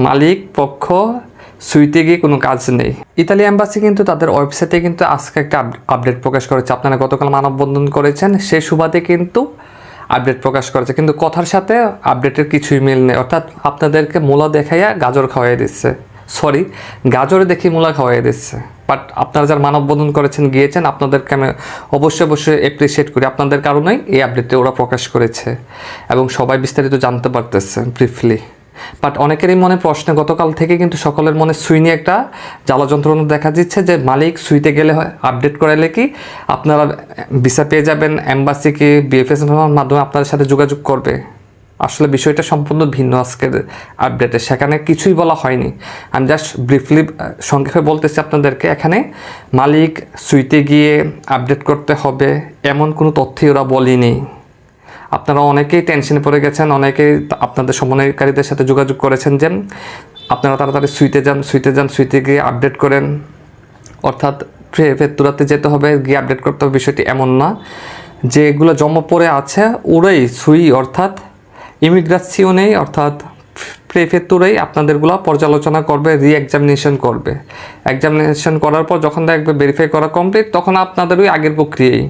মালিক পক্ষ সুইতে গিয়ে কোনো কাজ নেই। ইতালি এম্বাসি কিন্তু তাদের ওয়েবসাইটে কিন্তু আজকে একটা আপডেট প্রকাশ করেছে। আপনারা গতকাল মানববন্ধন করেছেন, সেই সুবাদে কিন্তু আপডেট প্রকাশ করেছে, কিন্তু কথার সাথে আপডেটের কিছুই মিল নেই। অর্থাৎ আপনাদেরকে মূলা দেখাইয়া গাজর খাওয়াই দিচ্ছে, সরি গাজরে দেখে মূলা খাওয়াই দিচ্ছে। বাট আপনারা যারা মানববন্ধন করেছেন, গিয়েছেন, আপনাদেরকে আমি অবশ্যই অ্যাপ্রিসিয়েট করি। আপনাদের কারণেই এই আপডেটটি ওরা প্রকাশ করেছে এবং সবাই বিস্তারিত জানতে পারতেছে ব্রিফলি। বাট অনেকেরই মনে প্রশ্ন, গতকাল থেকে কিন্তু সকলের মনে সুই নিয়ে একটা জ্বালা যন্ত্রণা দেখা দিচ্ছে যে মালিক সুইতে গেলে আপডেট করাইলে কি আপনারা ভিসা পেয়ে যাবেন, এম্বাসিকে বিএফএস মাধ্যমে আপনাদের সাথে যোগাযোগ করবে। আসলে বিষয়টা সম্পূর্ণ ভিন্ন আজকের আপডেটে, সেখানে কিছুই বলা হয়নি। আমি জাস্ট ব্রিফলি সংক্ষেপে বলতেছি আপনাদেরকে, এখানে মালিক সুইতে গিয়ে আপডেট করতে হবে এমন কোনো তথ্যই ওরা বলেনি। আপনারা অনেকেই টেনশনে পড়ে গেছেন, অনেকেই আপনাদের সমন্বয়কারীদের সাথে যোগাযোগ করেছেন যে আপনারা তাড়াতাড়ি সুইতে গিয়ে আপডেট করেন, অর্থাৎ প্রেফেক্তুরাতে যেতে হবে, গিয়ে আপডেট করতে হবে। বিষয়টি এমন না, যেগুলো জমা পড়ে আছে ওরাই সুই অর্থাৎ ইমিগ্রেশনেই অর্থাৎ প্রেফেক্তুরাই আপনাদেরগুলো পর্যালোচনা করবে, এক্সামিনেশন করবে। এক্সামিনেশন করার পর যখন দেখবে ভেরিফাই করা কমপ্লিট, তখন আপনাদের ওই আগের প্রক্রিয়ায়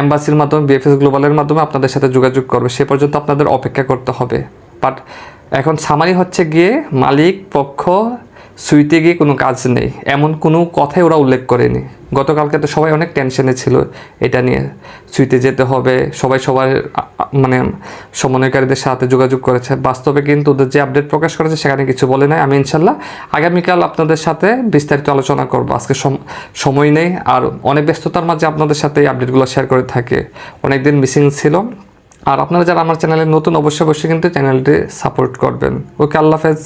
এম্বাসির মাধ্যমে বিএফএস গ্লোবালের মাধ্যমে আপনাদের সাথে যোগাযোগ করবে। সে পর্যন্ত আপনাদের অপেক্ষা করতে হবে। বাট এখন সামারি হচ্ছে গিয়ে মালিক পক্ষ সুইতে গিয়ে কোনো কাজ নেই এমন কোনো কথাই ওরা উল্লেখ করেনি। গতকালকে তো সবাই অনেক টেনশনে ছিল এটা নিয়ে, সুইতে যেতে হবে, সবাই সবার মানে সমন্বয়কারীদের সাথে যোগাযোগ করেছে। বাস্তবে কিন্তু ওদের যে আপডেট প্রকাশ করেছে সেখানে কিছু বলে নাই। আমি ইনশাল্লাহ আগামীকাল আপনাদের সাথে বিস্তারিত আলোচনা করবো। আজকে সময় নেই, আর অনেক ব্যস্ততার মাঝে আপনাদের সাথে এই আপডেটগুলো শেয়ার করে থাকে, অনেক দিন মিসিং ছিল। আর আপনারা যারা আমার চ্যানেলে নতুন, অবশ্যই কিন্তু চ্যানেলটি সাপোর্ট করবেন। ওকে, আল্লাহ হাফেজ।